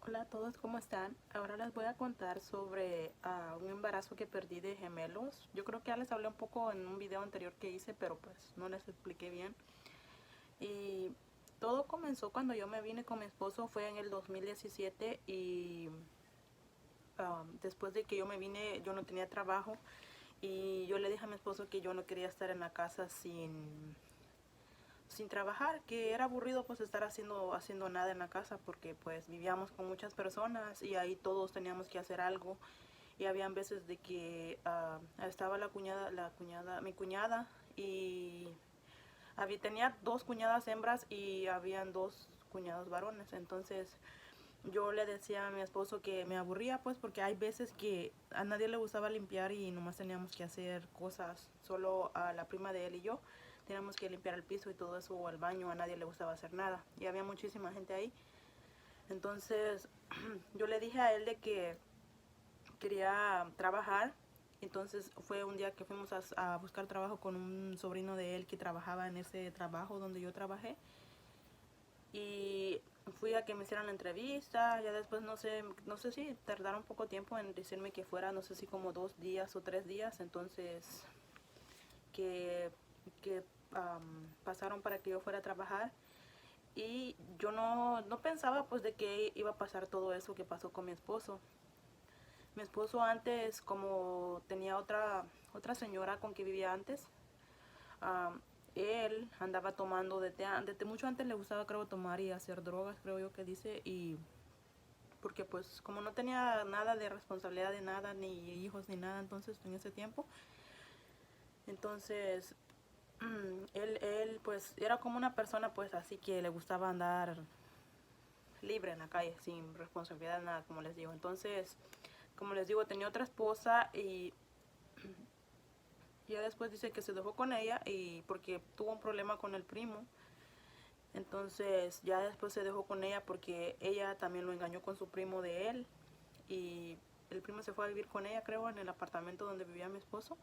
Hola a todos, ¿cómo están? Ahora les voy a contar sobre un embarazo que perdí de gemelos. Yo creo que ya les hablé un poco en un video anterior que hice, pero pues no les expliqué bien. Y todo comenzó cuando yo me vine con mi esposo, fue en el 2017 y después de que yo me vine yo no tenía trabajo y yo le dije a mi esposo que yo no quería estar en la casa sin trabajar, que era aburrido pues estar haciendo nada en la casa porque pues vivíamos con muchas personas y ahí todos teníamos que hacer algo y habían veces de que estaba mi cuñada y tenía dos cuñadas hembras y habían dos cuñados varones. Entonces yo le decía a mi esposo que me aburría pues porque hay veces que a nadie le gustaba limpiar y nomás teníamos que hacer cosas, solo a la prima de él y yo teníamos que limpiar el piso y todo eso o el baño, a nadie le gustaba hacer nada y había muchísima gente ahí. Entonces yo le dije a él de que quería trabajar. Entonces fue un día que fuimos a buscar trabajo con un sobrino de él que trabajaba en ese trabajo donde yo trabajé y fui a que me hicieran la entrevista. Ya después no sé si tardaron poco tiempo en decirme que fuera, no sé si como 2 días o 3 días. Entonces que, que pasaron para que yo fuera a trabajar y yo no pensaba pues de que iba a pasar todo eso que pasó con mi esposo. Mi esposo antes, como tenía otra señora con que vivía antes, um, él andaba tomando desde mucho antes. Le gustaba, creo, tomar y hacer drogas, creo yo que dice. Y porque pues como no tenía nada de responsabilidad de nada, ni hijos ni nada, entonces en ese tiempo, entonces él pues era como una persona pues así que le gustaba andar libre en la calle sin responsabilidad de nada, como les digo. Entonces, como les digo, tenía otra esposa y ya después dice que se dejó con ella y porque tuvo un problema con el primo. Entonces ya después se dejó con ella porque ella también lo engañó con su primo de él y el primo se fue a vivir con ella, creo, en el apartamento donde vivía mi esposo.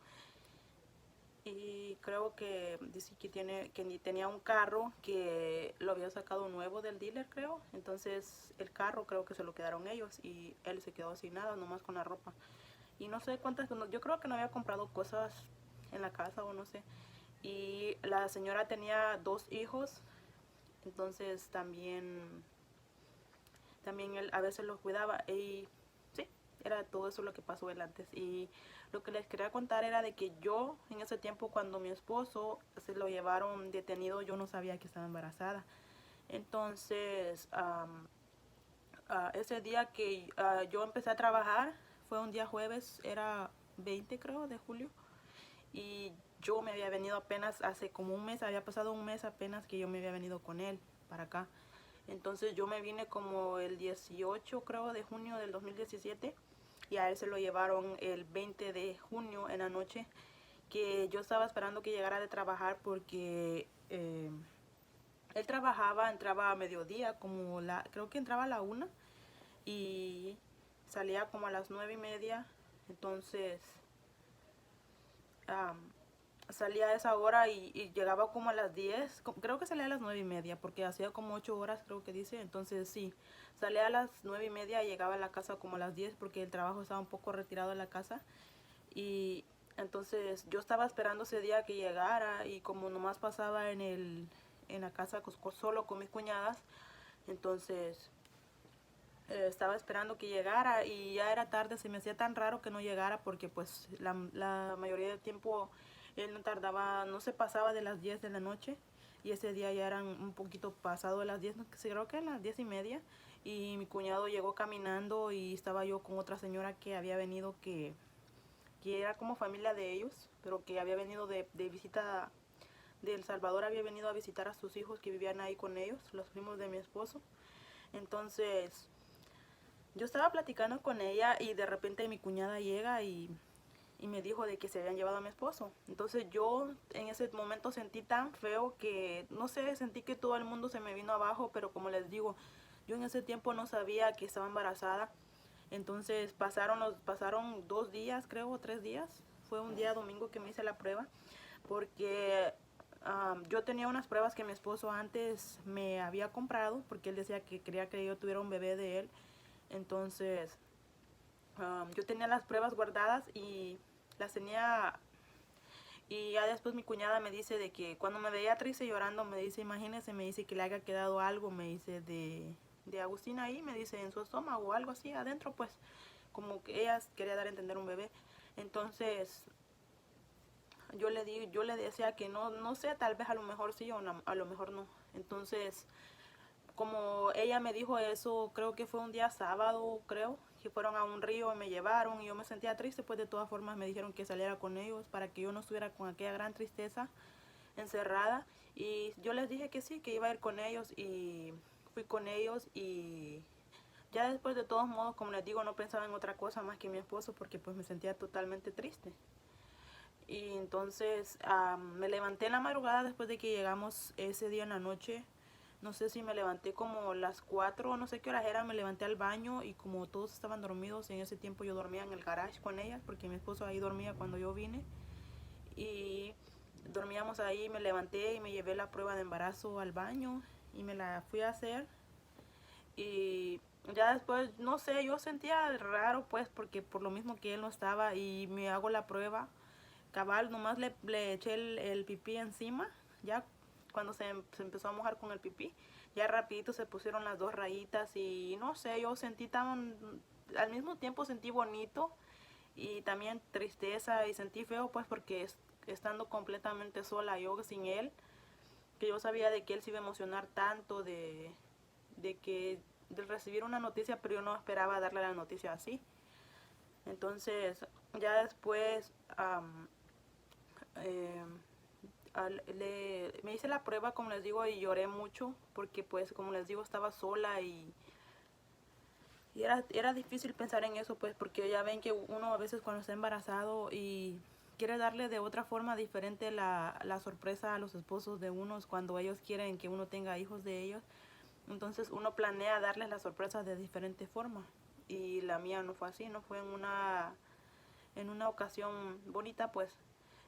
Y creo que dice que ni tenía un carro que lo había sacado nuevo del dealer, creo. Entonces el carro creo que se lo quedaron ellos y él se quedó sin nada, nomás con la ropa. Y no sé cuántas, yo creo que no había comprado cosas en la casa o no sé. Y la señora tenía dos hijos, entonces también él a veces los cuidaba y sí, era todo eso lo que pasó él antes. Y lo que les quería contar era de que yo en ese tiempo cuando mi esposo se lo llevaron detenido, yo no sabía que estaba embarazada. Entonces ese día que yo empecé a trabajar fue un día jueves, era 20 creo de julio, y yo me había venido apenas hace como un mes, había pasado un mes apenas que yo me había venido con él para acá. Entonces yo me vine como el 18 creo de junio del 2017 y a él se lo llevaron el 20 de junio en la noche, que yo estaba esperando que llegara de trabajar porque él entraba a mediodía, creo que entraba a la 1 y salía como a las 9:30. Entonces um, salía a esa hora y llegaba como a las 10, creo que salía a las 9:30 porque hacía como 8 horas creo que dice. Entonces sí, salía a las 9:30 y llegaba a la casa como a las 10 porque el trabajo estaba un poco retirado de la casa. Y entonces yo estaba esperando ese día que llegara y como nomás pasaba en la casa solo con mis cuñadas, entonces estaba esperando que llegara y ya era tarde. Se me hacía tan raro que no llegara porque pues la mayoría del tiempo él no tardaba, no se pasaba de las 10 de la noche y ese día ya eran un poquito pasado de las 10, no, creo que a las 10:30, y mi cuñado llegó caminando y estaba yo con otra señora que había venido, que era como familia de ellos, pero que había venido de visita de El Salvador, había venido a visitar a sus hijos que vivían ahí con ellos, los primos de mi esposo. Entonces yo estaba platicando con ella y de repente mi cuñada llega y me dijo de que se habían llevado a mi esposo. Entonces yo en ese momento sentí tan feo que, no sé, sentí que todo el mundo se me vino abajo, pero como les digo, yo en ese tiempo no sabía que estaba embarazada. Entonces pasaron 2 días, creo, o 3 días. Fue un día domingo que me hice la prueba porque yo tenía unas pruebas que mi esposo antes me había comprado porque él decía que quería que yo tuviera un bebé de él. Entonces yo tenía las pruebas guardadas y las tenía. Y ya después mi cuñada me dice de que cuando me veía triste llorando, me dice, imagínese, me dice que le haya quedado algo, me dice, de Agustina ahí, me dice, en su estómago o algo así adentro, pues como que ella quería dar a entender un bebé. Entonces yo le decía que no sé, tal vez a lo mejor sí o no, a lo mejor no. Entonces, como ella me dijo eso, creo que fue un día sábado, creo, que fueron a un río y me llevaron y yo me sentía triste, pues de todas formas me dijeron que saliera con ellos para que yo no estuviera con aquella gran tristeza encerrada. Y yo les dije que sí, que iba a ir con ellos y fui con ellos y ya después de todos modos, como les digo, no pensaba en otra cosa más que mi esposo porque pues me sentía totalmente triste. Y entonces me levanté en la madrugada después de que llegamos ese día en la noche. No sé si me levanté como las 4 o no sé qué horas era, me levanté al baño y como todos estaban dormidos, en ese tiempo yo dormía en el garage con ellas porque mi esposo ahí dormía cuando yo vine. Y dormíamos ahí, me levanté y me llevé la prueba de embarazo al baño y me la fui a hacer. Y ya después, no sé, yo sentía raro pues porque por lo mismo que él no estaba y me hago la prueba cabal, nomás le eché el pipí encima, ya cuando se empezó a mojar con el pipí, ya rapidito se pusieron las dos rayitas y no sé, yo sentí tan, al mismo tiempo sentí bonito y también tristeza y sentí feo pues porque estando completamente sola yo sin él, que yo sabía de que él se iba a emocionar tanto de que de recibir una noticia, pero yo no esperaba darle la noticia así. Entonces ya después eh, me hice la prueba, como les digo, y lloré mucho porque pues como les digo estaba sola y era difícil pensar en eso pues porque ya ven que uno a veces cuando está embarazado y quiere darle de otra forma diferente la sorpresa a los esposos de unos cuando ellos quieren que uno tenga hijos de ellos. Entonces uno planea darles la sorpresa de diferente forma y la mía no fue así, no fue en una ocasión bonita pues.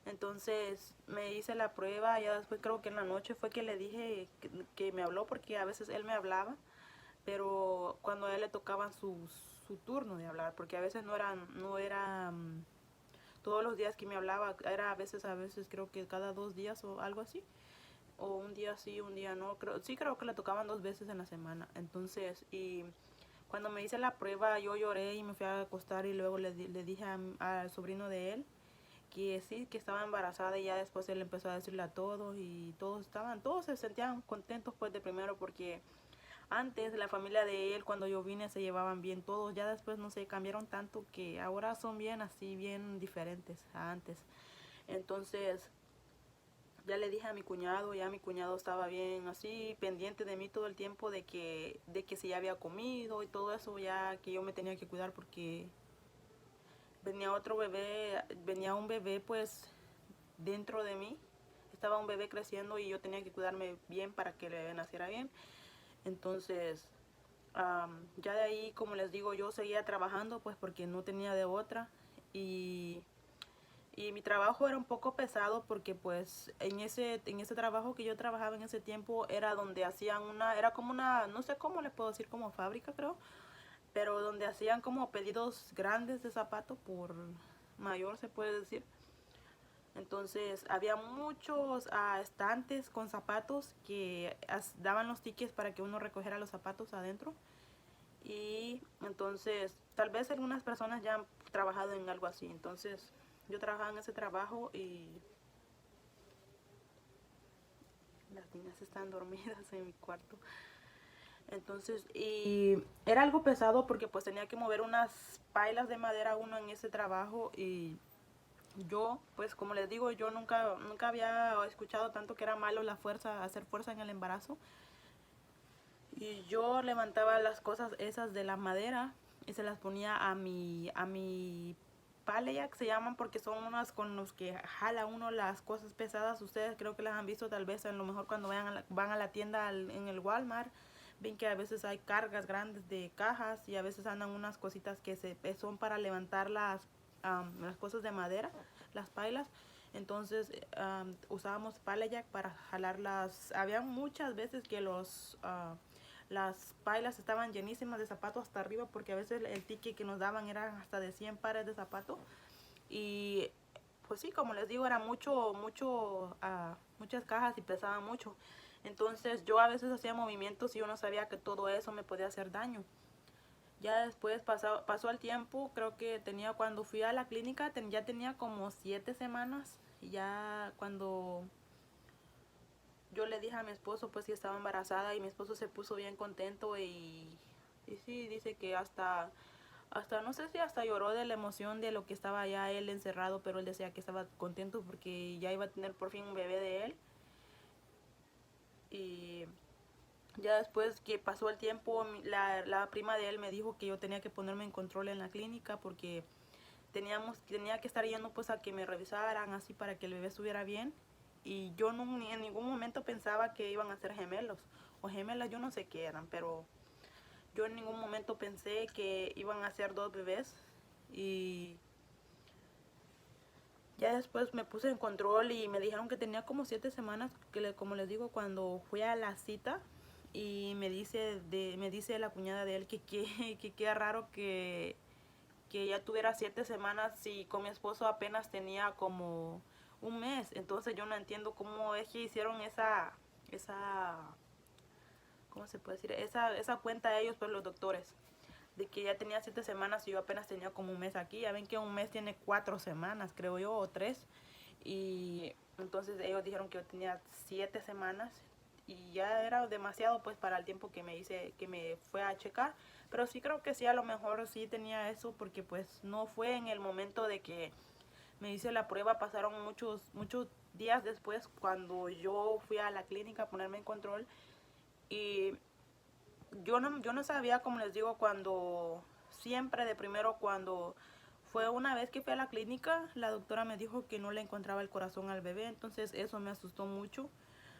Entonces me hice la prueba, ya después creo que en la noche fue que le dije que me habló porque a veces él me hablaba, pero cuando a él le tocaba su turno de hablar, porque a veces no era todos los días que me hablaba, era a veces creo que cada 2 días o algo así, o un día sí, un día no, creo que le tocaban 2 veces en la semana. Entonces, y cuando me hice la prueba yo lloré y me fui a acostar y luego le dije al sobrino de él que sí, que estaba embarazada y ya después él empezó a decirle a todos y todos se sentían contentos pues de primero porque antes la familia de él cuando yo vine se llevaban bien todos, ya después no sé, cambiaron tanto que ahora son bien así, bien diferentes a antes. Entonces ya le dije a mi cuñado, ya mi cuñado estaba bien así, pendiente de mí todo el tiempo de que si ya había comido y todo eso, ya que yo me tenía que cuidar porque venía otro bebé, venía un bebé pues dentro de mí, estaba un bebé creciendo y yo tenía que cuidarme bien para que el bebé naciera bien. Entonces ya de ahí, como les digo, yo seguía trabajando pues porque no tenía de otra y mi trabajo era un poco pesado porque pues en ese trabajo que yo trabajaba en ese tiempo era donde hacían era como una, no sé cómo les puedo decir, como fábrica creo, pero donde hacían como pedidos grandes de zapatos por mayor se puede decir. Entonces había muchos estantes con zapatos que daban los tickets para que uno recogiera los zapatos adentro. Y entonces tal vez algunas personas ya han trabajado en algo así. Entonces yo trabajaba en ese trabajo y las niñas están dormidas en mi cuarto. Entonces, y era algo pesado porque pues tenía que mover unas pailas de madera uno en ese trabajo y yo, pues como les digo, yo nunca había escuchado tanto que era malo la fuerza, hacer fuerza en el embarazo. Y yo levantaba las cosas esas de la madera y se las ponía a mi palea, que se llaman porque son unas con los que jala uno las cosas pesadas. Ustedes creo que las han visto tal vez a lo mejor cuando van a la tienda en el Walmart. Ven que a veces hay cargas grandes de cajas y a veces andan unas cositas que son para levantar las cosas de madera, las pailas. Entonces usábamos pallet jack para jalarlas. Había muchas veces que las pailas estaban llenísimas de zapatos hasta arriba, porque a veces el ticket que nos daban era hasta de 100 pares de zapatos. Y pues sí, como les digo, era muchas cajas y pesaba mucho. Entonces yo a veces hacía movimientos y yo no sabía que todo eso me podía hacer daño. Ya después pasó el tiempo, creo que cuando fui a la clínica, ya tenía como 7 semanas. Y ya cuando yo le dije a mi esposo pues que estaba embarazada, y mi esposo se puso bien contento, y sí, dice que hasta no sé si hasta lloró de la emoción de lo que estaba ya él encerrado, pero él decía que estaba contento porque ya iba a tener por fin un bebé de él. Y ya después que pasó el tiempo, la prima de él me dijo que yo tenía que ponerme en control en la clínica, porque tenía que estar yendo pues a que me revisaran así para que el bebé estuviera bien. Y yo no, ni en ningún momento pensaba que iban a ser gemelos o gemelas, yo no sé qué eran, pero yo en ningún momento pensé que iban a ser 2 bebés. Y ya después me puse en control y me dijeron que tenía como 7 semanas, como les digo, cuando fui a la cita. Y me dice la cuñada de él que queda raro que ya tuviera 7 semanas y con mi esposo apenas tenía como un mes. Entonces yo no entiendo cómo es que hicieron esa ¿cómo se puede decir? Esa cuenta a ellos, pues los doctores, de que ya tenía 7 semanas y yo apenas tenía como un mes aquí. Ya ven que un mes tiene 4 semanas, creo yo, o 3. Y entonces ellos dijeron que yo tenía 7 semanas y ya era demasiado pues para el tiempo que me fue a checar. Pero sí creo que sí, a lo mejor sí tenía eso, porque pues no fue en el momento de que me hice la prueba, pasaron muchos días después cuando yo fui a la clínica a ponerme en control. Y yo no sabía, como les digo, siempre de primero, cuando fue una vez que fui a la clínica, la doctora me dijo que no le encontraba el corazón al bebé. Entonces eso me asustó mucho,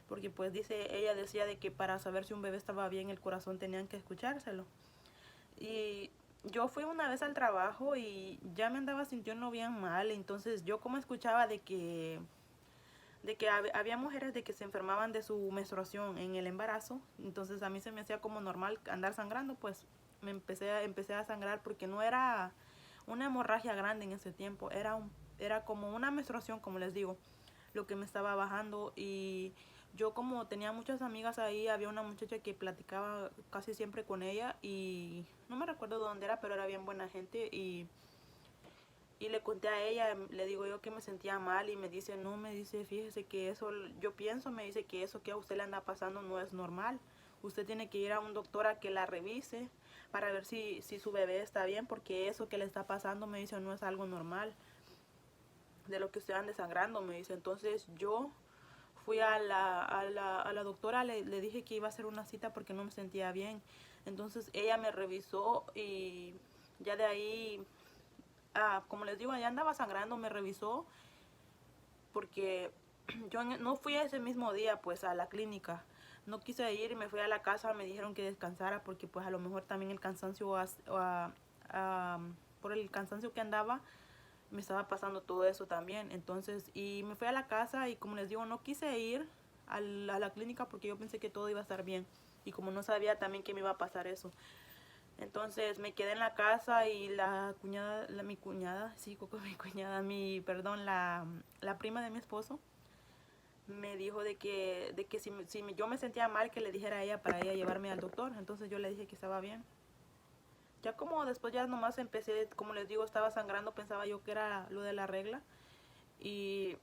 porque pues ella decía de que para saber si un bebé estaba bien el corazón tenían que escuchárselo. Y yo fui una vez al trabajo y ya me andaba sintiendo bien mal. Entonces yo como escuchaba de que había mujeres de que se enfermaban de su menstruación en el embarazo. Entonces a mí se me hacía como normal andar sangrando, pues empecé a sangrar, porque no era una hemorragia grande en ese tiempo, era como una menstruación, como les digo, lo que me estaba bajando. Y yo, como tenía muchas amigas ahí, había una muchacha que platicaba casi siempre con ella, y no me recuerdo de dónde era, pero era bien buena gente. Y le conté a ella, le digo yo que me sentía mal, y me dice, no, me dice, fíjese que eso, yo pienso, me dice, que eso que a usted le anda pasando no es normal. Usted tiene que ir a un doctor a que la revise para ver si su bebé está bien, porque eso que le está pasando, me dice, no es algo normal de lo que usted anda sangrando, me dice. Entonces yo fui a la doctora, le dije que iba a hacer una cita porque no me sentía bien. Entonces ella me revisó, y ya de ahí, como les digo, ya andaba sangrando, me revisó, porque yo no fui ese mismo día pues a la clínica. No quise ir y me fui a la casa, me dijeron que descansara, porque pues a lo mejor también el cansancio, por el cansancio que andaba, me estaba pasando todo eso también. Entonces, y me fui a la casa, y como les digo, no quise ir a la clínica porque yo pensé que todo iba a estar bien, y como no sabía también que me iba a pasar eso. Entonces me quedé en la casa, y mi cuñada, sí, Coco, mi cuñada, perdón, la prima de mi esposo, me dijo de que si yo me sentía mal, que le dijera a ella para ella llevarme al doctor. Entonces yo le dije que estaba bien. Ya como después ya nomás empecé, como les digo, estaba sangrando, pensaba yo que era lo de la regla. Y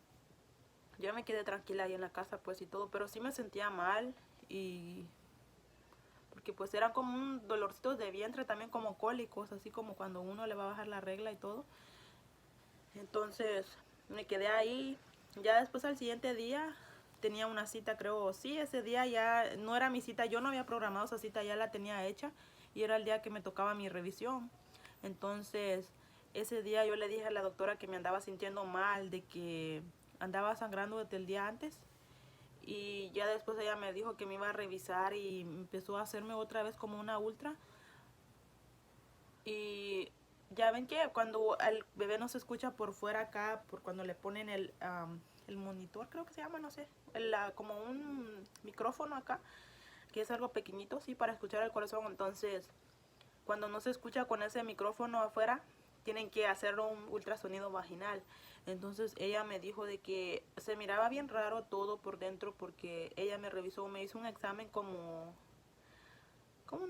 ya me quedé tranquila ahí en la casa pues y todo, pero sí me sentía mal. Y porque pues eran como un dolorcitos de vientre, también como cólicos, así como cuando uno le va a bajar la regla y todo. Entonces me quedé ahí. Ya después, al siguiente día, tenía una cita, creo. Sí, ese día ya no era mi cita, yo no había programado esa cita, ya la tenía hecha, y era el día que me tocaba mi revisión. Entonces ese día yo le dije a la doctora que me andaba sintiendo mal, de que andaba sangrando desde el día antes. Y ya después ella me dijo que me iba a revisar, y empezó a hacerme otra vez como una ultra. Y ya ven que cuando el bebé no se escucha por fuera acá, por cuando le ponen el monitor, creo que se llama, no sé, como un micrófono acá, que es algo pequeñito, sí, para escuchar el corazón. Entonces, cuando no se escucha con ese micrófono afuera, tienen que hacer un ultrasonido vaginal. Entonces ella me dijo de que se miraba bien raro todo por dentro porque ella me revisó, me hizo un examen como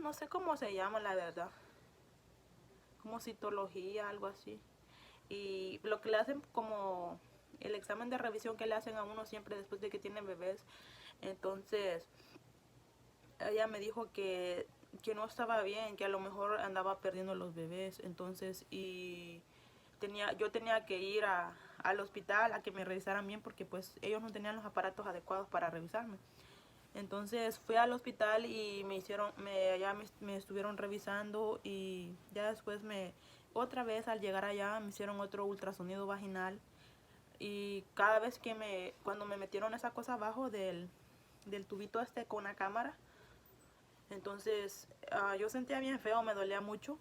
no sé cómo se llama la verdad, como citología, algo así. Y lo que le hacen como el examen de revisión que le hacen a uno siempre después de que tienen bebés. Entonces ella me dijo que no estaba bien, que a lo mejor andaba perdiendo los bebés. Entonces yo tenía que ir al hospital a que me revisaran bien porque pues ellos no tenían los aparatos adecuados para revisarme. Entonces fui al hospital y me estuvieron revisando y ya después otra vez al llegar allá me hicieron otro ultrasonido vaginal y cada vez cuando me metieron esa cosa abajo del tubito este con la cámara, entonces yo sentía bien feo, me dolía mucho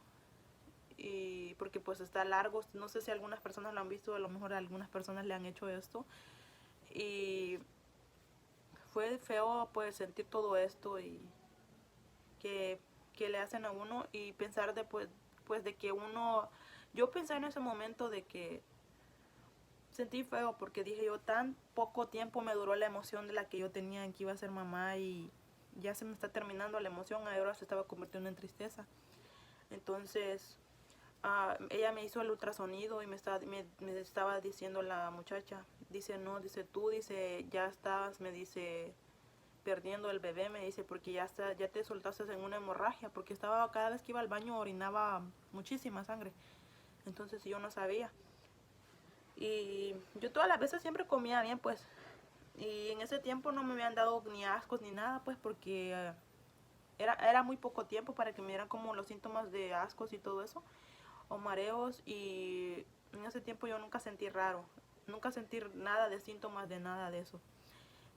y porque pues está largo, no sé si algunas personas lo han visto, a lo mejor a algunas personas le han hecho esto y fue feo pues sentir todo esto y que, que le hacen a uno y pensar pues de que yo pensé en ese momento de que sentí feo porque dije yo tan poco tiempo me duró la emoción de la que yo tenía en que iba a ser mamá y ya se me está terminando la emoción, ahora se estaba convirtiendo en tristeza. Entonces ella me hizo el ultrasonido y me estaba diciendo la muchacha, dice no, dice tú, dice ya estás, me dice perdiendo el bebé, me dice porque ya te soltaste en una hemorragia, porque estaba cada vez que iba al baño orinaba muchísima sangre, entonces yo no sabía. Y yo todas las veces siempre comía bien pues, y en ese tiempo no me habían dado ni ascos ni nada pues porque era muy poco tiempo para que me dieran como los síntomas de ascos y todo eso o mareos, y en ese tiempo yo nunca sentí raro, nunca sentí nada de síntomas de nada de eso.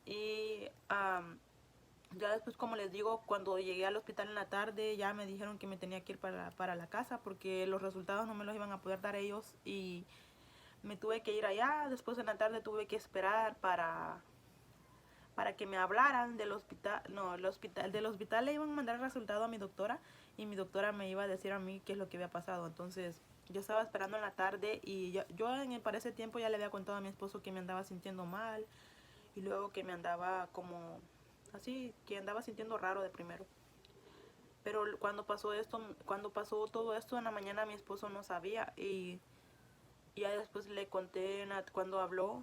Y ya después, como les digo, cuando llegué al hospital en la tarde ya me dijeron que me tenía que ir para la casa porque los resultados no me los iban a poder dar ellos y me tuve que ir allá. Después en la tarde tuve que esperar para que me hablaran del hospital. No, del hospital le iban a mandar el resultado a mi doctora y mi doctora me iba a decir a mí qué es lo que había pasado. Entonces yo estaba esperando en la tarde y para ese tiempo ya le había contado a mi esposo que me andaba sintiendo mal y luego que me andaba como así, que andaba sintiendo raro de primero. Pero cuando pasó todo esto en la mañana mi esposo no sabía y ya después le conté cuando habló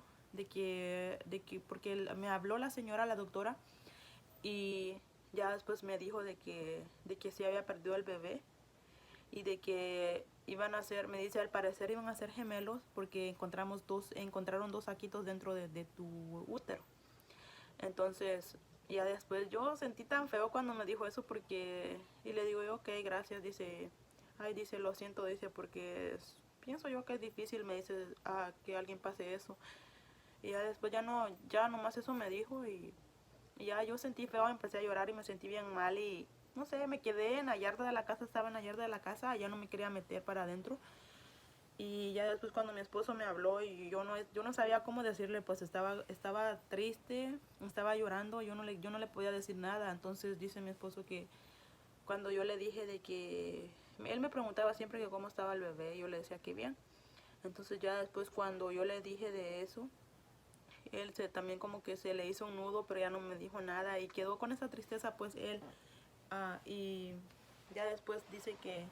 porque me habló la señora, la doctora, y ya después me dijo de que sí había perdido el bebé y de que me dice al parecer iban a ser gemelos porque encontraron dos saquitos dentro de tu útero. Entonces, ya después yo sentí tan feo cuando me dijo eso y le digo yo, ok, gracias, dice, ay, dice, lo siento, dice, porque pienso yo que es difícil, me dice, que alguien pase eso. Y ya después ya nomás eso me dijo y ya yo sentí feo, empecé a llorar y me sentí bien mal y no sé, me quedé en la yarda de la casa, estaba en la yarda de la casa, ya no me quería meter para adentro. Y ya después cuando mi esposo me habló y yo no sabía cómo decirle, pues estaba triste, estaba llorando, yo no le podía decir nada. Entonces dice mi esposo que cuando yo le dije de que él me preguntaba siempre que cómo estaba el bebé, yo le decía que bien. Entonces ya después cuando yo le dije de eso, también como que se le hizo un nudo, pero ya no me dijo nada y quedó con esa tristeza pues él. Y ya después dice que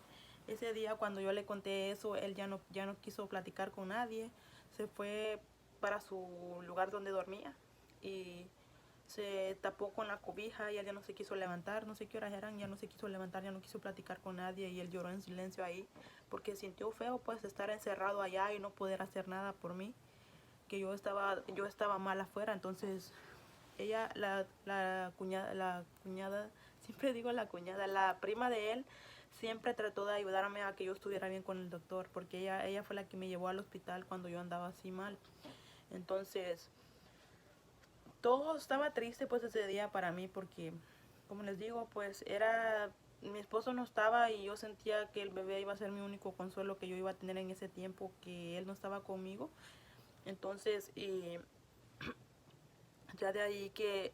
ese día cuando yo le conté eso, él ya no quiso platicar con nadie, se fue para su lugar donde dormía y se tapó con la cobija y él ya no se quiso levantar, no sé qué horas eran, ya no se quiso levantar, ya no quiso platicar con nadie y él lloró en silencio ahí porque sintió feo pues estar encerrado allá y no poder hacer nada por mí, que yo estaba mal afuera. Entonces ella, la cuñada, siempre digo la cuñada, la prima de él, siempre trató de ayudarme a que yo estuviera bien con el doctor, porque ella fue la que me llevó al hospital cuando yo andaba así mal. Entonces, todo estaba triste pues ese día para mí, porque, como les digo, pues mi esposo no estaba y yo sentía que el bebé iba a ser mi único consuelo que yo iba a tener en ese tiempo que él no estaba conmigo. Entonces, ya de ahí que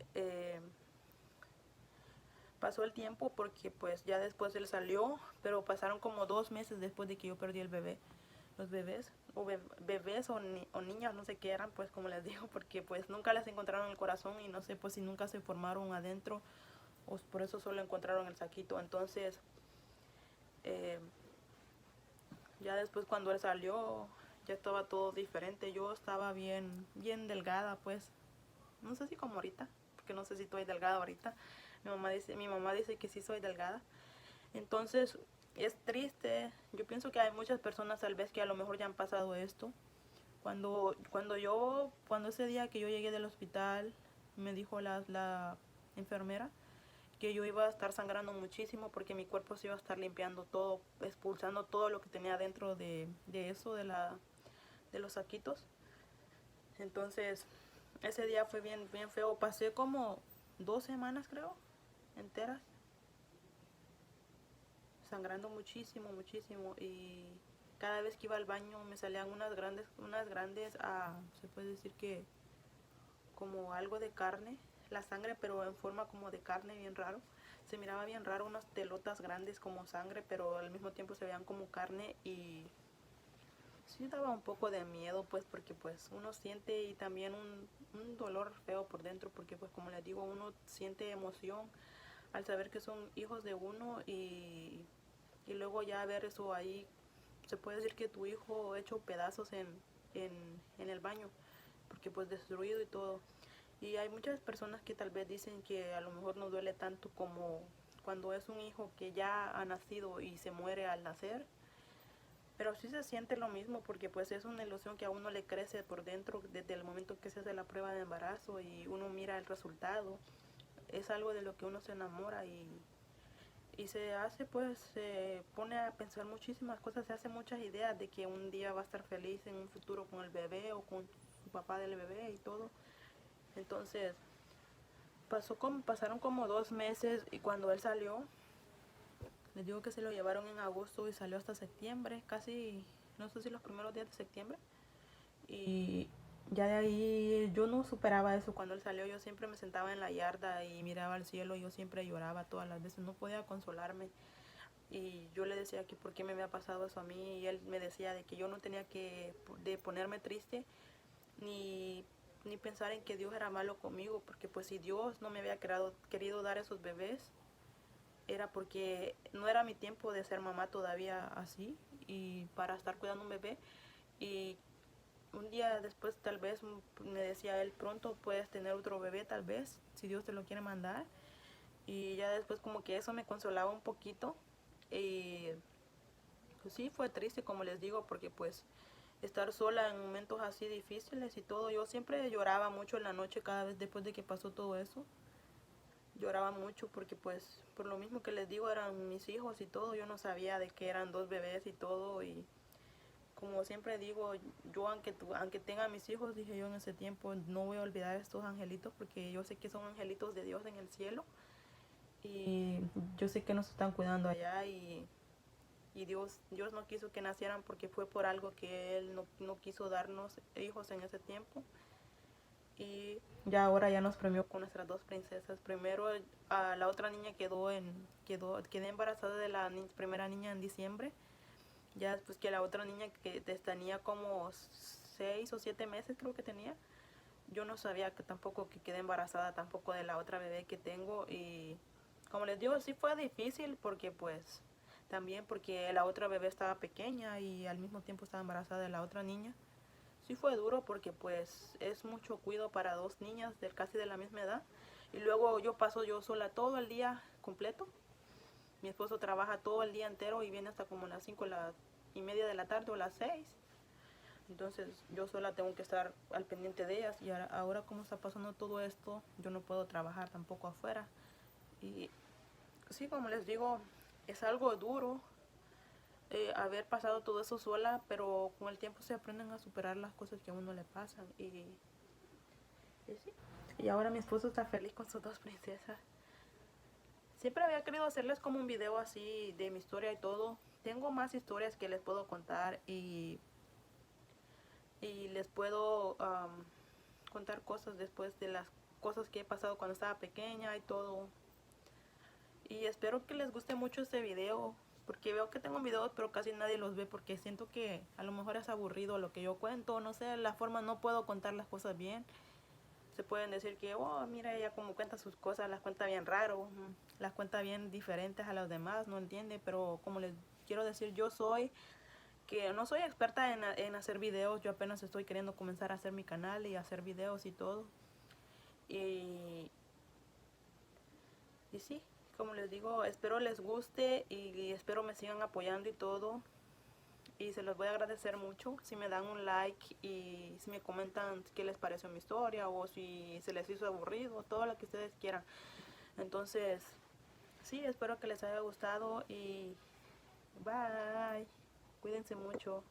pasó el tiempo porque pues ya después él salió, pero pasaron como 2 meses después de que yo perdí el bebé. Los bebés, o bebés o niñas, no sé qué eran, pues como les digo, porque pues nunca les encontraron el corazón y no sé pues si nunca se formaron adentro o por eso solo encontraron el saquito. Entonces, eh, ya después cuando él salió, ya estaba todo diferente. Yo estaba bien delgada, pues, no sé si como ahorita, porque no sé si estoy delgada ahorita. Mi mamá dice que sí soy delgada. Entonces, es triste. Yo pienso que hay muchas personas tal vez que a lo mejor ya han pasado esto. Cuando ese día que yo llegué del hospital, me dijo la enfermera que yo iba a estar sangrando muchísimo porque mi cuerpo se iba a estar limpiando todo, expulsando todo lo que tenía dentro de eso, de los saquitos. Entonces, ese día fue bien feo. Pasé como 2 semanas, creo, enteras, sangrando muchísimo. Y cada vez que iba al baño me salían unas grandes, se puede decir que como algo de carne, la sangre, pero en forma como de carne, bien raro. Se miraba bien raro, unas telotas grandes como sangre, pero al mismo tiempo se veían como carne y sí daba un poco de miedo, pues, porque pues uno siente y también un dolor feo por dentro, porque pues como les digo, uno siente emoción al saber que son hijos de uno y luego ya ver eso ahí, se puede decir que tu hijo hecho pedazos en el baño, porque pues destruido y todo. Y hay muchas personas que tal vez dicen que a lo mejor no duele tanto como cuando es un hijo que ya ha nacido y se muere al nacer. Pero sí se siente lo mismo porque pues es una ilusión que a uno le crece por dentro desde el momento que se hace la prueba de embarazo y uno mira el resultado. Es algo de lo que uno se enamora y se hace pues, se pone a pensar muchísimas cosas, se hace muchas ideas de que un día va a estar feliz en un futuro con el bebé o con su papá del bebé y todo. Entonces, pasaron como 2 meses y cuando él salió, les digo que se lo llevaron en agosto y salió hasta septiembre, casi, no sé si los primeros días de septiembre. Y ya de ahí yo no superaba eso cuando él salió. Yo siempre me sentaba en la yarda y miraba al cielo. Yo siempre lloraba todas las veces, no podía consolarme. Y yo le decía que por qué me había pasado eso a mí. Y él me decía de que yo no tenía que de ponerme triste ni, ni pensar en que Dios era malo conmigo. Porque pues si Dios no me había querido dar esos bebés, era porque no era mi tiempo de ser mamá todavía así y para estar cuidando un bebé. Y un día después tal vez me decía él, pronto puedes tener otro bebé tal vez, si Dios te lo quiere mandar. Y ya después como que eso me consolaba un poquito. Y pues sí, fue triste como les digo, porque pues estar sola en momentos así difíciles y todo. Yo siempre lloraba mucho en la noche cada vez después de que pasó todo eso. Lloraba mucho porque pues por lo mismo que les digo eran mis hijos y todo. Yo no sabía de que eran dos bebés y todo. Y como siempre digo, yo aunque tenga mis hijos, dije yo en ese tiempo, no voy a olvidar a estos angelitos porque yo sé que son angelitos de Dios en el cielo y yo sé que nos están cuidando allá y Dios no quiso que nacieran porque fue por algo que Él no quiso darnos hijos en ese tiempo. Y ya ahora ya nos premió con nuestras dos princesas. Primero a la otra niña quedé embarazada de la primera niña en diciembre. Ya después que la otra niña que tenía como 6 o 7 meses creo que tenía. Yo no sabía que tampoco que quedé embarazada tampoco de la otra bebé que tengo. Y como les digo, sí fue difícil porque pues también porque la otra bebé estaba pequeña y al mismo tiempo estaba embarazada de la otra niña. Sí fue duro porque pues es mucho cuidado para dos niñas casi de la misma edad. Y luego yo paso yo sola todo el día completo. Mi esposo trabaja todo el día entero y viene hasta como las 5:30 de la tarde o las 6. Entonces yo sola tengo que estar al pendiente de ellas y ahora como está pasando todo esto, yo no puedo trabajar tampoco afuera. Y sí, como les digo, es algo duro haber pasado todo eso sola, pero con el tiempo se aprenden a superar las cosas que a uno le pasan. Y sí. Y ahora mi esposo está feliz con sus dos princesas. Siempre había querido hacerles como un video así de mi historia y todo. Tengo más historias que les puedo contar y les puedo contar cosas después de las cosas que he pasado cuando estaba pequeña y todo. Y espero que les guste mucho este video, porque veo que tengo videos pero casi nadie los ve, porque siento que a lo mejor es aburrido lo que yo cuento, no sé, la forma, no puedo contar las cosas bien. Se pueden decir que, oh, mira, ella como cuenta sus cosas, las cuenta bien raro, las cuenta bien diferentes a los demás, no entiende, pero como les quiero decir, que no soy experta en hacer videos, yo apenas estoy queriendo comenzar a hacer mi canal y hacer videos y todo. Y, y sí, como les digo, espero les guste y espero me sigan apoyando y todo. Y se los voy a agradecer mucho si me dan un like y si me comentan qué les pareció mi historia o si se les hizo aburrido, todo lo que ustedes quieran. Entonces, sí, espero que les haya gustado y bye. Cuídense mucho.